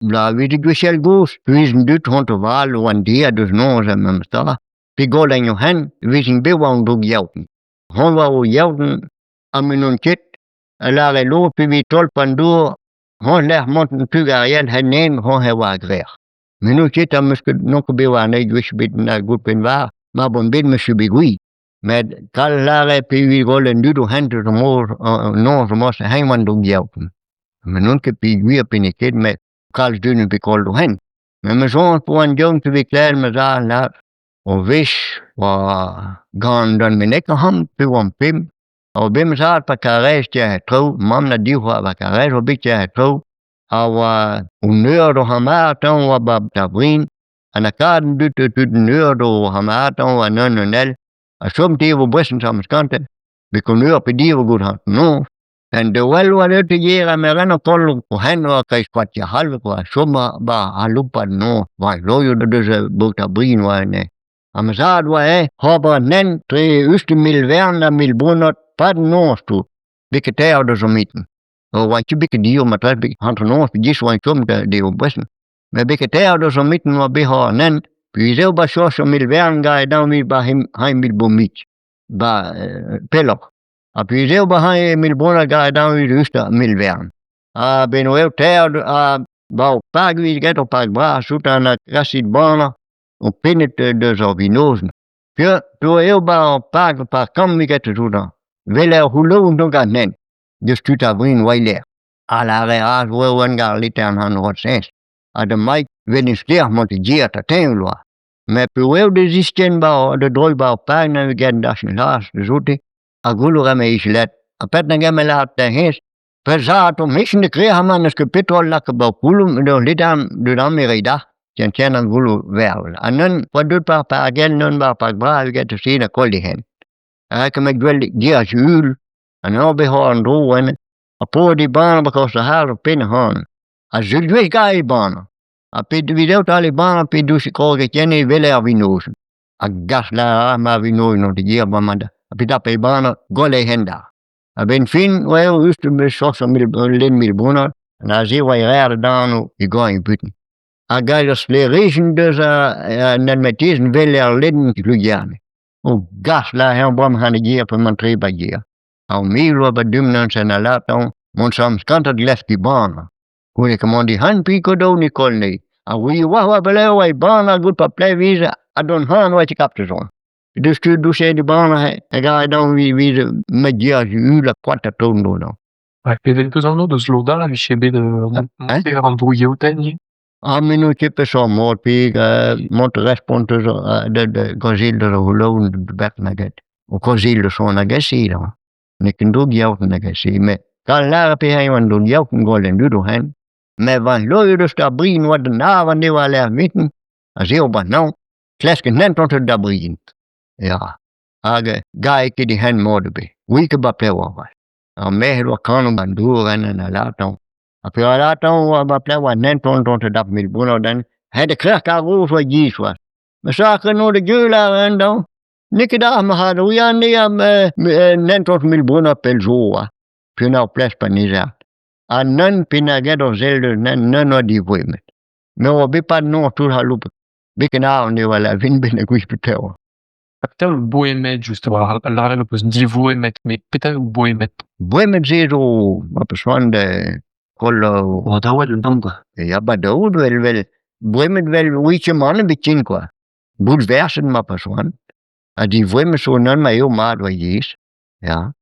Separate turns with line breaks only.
La vidigwisel goes, wisen dut hontoval, wan dia dus nonze memsta. Pigol en johen, wisen bewang droug-yeotenn. Hon wa o yeotenn, aminun kit, alare lo pivi tolpandur, hon lech monten tugariel henen, hon hewa grer. Minu kit amuske nonke bewa ne gwish bit na gupen var, ma bon bid monsieur bigui. Med kal lare pivi golen dudu hente mor, non mos hengman droug-yeotenn. Minun ke pigui apiniket met kal dunen bekoldu hen. Men me zo'n på en jong te beklæde med zalen der, og hvis var gandan min ikke ham på om pim, og bim zat på kares jeg tro, mamna diwa på kares og bik jeg tro, og unør do hamaton var babtabrin, anakaden dytte nør do hamaton var nønnel, og som det var bristen som skante, vi kunne nør på diwa god han, no. En de wel wat het jera merano kollu ko henwa kai kwatja halve ko soma ba halupa no wa loyo de bota brin wa ne amazad wa hoba nen tre uste mil verna mil bonot pad no stu bikete de zomiten o wa ki bik dio matal bik hanto no gis wa kom de obesen me bikete de zomiten wa be ha nen puis ba so mil vern ga dan mi ba him mil bomit ba pelo. Puis eu bahai mil bona ga dan u rusta mil vern. Ben eu ter bau pag vi get op pag bra suta na rasid bona o penet de zovinosen. Puis eu ba pag pa kam vi get suta. Veler hulo no ga nen. De stuta vrin weiler. Ala reas wo wan ga litern han rotsens. De mai wenn is der montigiert ta tenloa. Me eu de zisten ba de droi ba pag na vi get dasn las de zote. Agulu rame islet, apet na gemelat de hens, pesato mission de krehaman is kapitol lak ba kulum de lidam de damerida, ken agulu wel. Anen wat doet pa agel non ba pa bra get to see na koldi hen. Ek mek wel dia jul, en no be han ro en a po di bana because the har pin han. A julwe gai bana. A pid video tali bana pid du si ko get jeni vele avinos. A gas la ma vino no de dia bamanda. Pida pe bana gole henda. A ben fin wel uste me sosa len mil bona na zi wa rer danu I go in buten. A gailes le regen dus nen met diesen veler len glujane. O gas la hen bom han gier pe man treba gier. Au milo ba dumnan sen ala ton mon sam skanta lefti bana. Hoe ik man die han pico do ni kolne. A wi wa bele wa bana gut pa play visa adon han wat ik apte zon. Dus du zei de bana ga dan wie met ja u la quattro tondo no.
Eventualno de sloda la vichebe de droug-yeotenn.
A minu tipe so mor pig mont responde de gozil de hulon de Brezhoneg. O gozil de so na gesi dan. Ne ken droug-yeotenn na gesi me kan la pe hij wan droug-yeotenn golen du hen. Me van loyo de sta brin wat de na van de wa la mitten. A zeo ba nou klesken nen tot de brin. Ja, age gai ki di hen modebe. Wike ba plewa wa. A mehro kanu bandur en na laton. A pe laton wa ba plewa nen ton te dap mil bono den. He de krek ka roos wa gis was. Me sake no de gula en dan. Nikke da ma had u ja ne nen tot mil bono pel joa. Pe nou ples pa nizat. A nen pina gedo zelde nen no di voimet. Me wa bi pa no tur halup. Bikena ne wala vin bin guis betewa.
Peut-être bohémet, justement, la reine pose dit bohémet, mais peut-être bohémet.
Bohémet zero, ma persoon de kollo.
Wat hou je dan?
Ja, maar dat wel. Bohémet wel wietje mannen beetje qua. Boet versen ma persoon. A die bohémet zo nan ma heel maat wat is. Ja.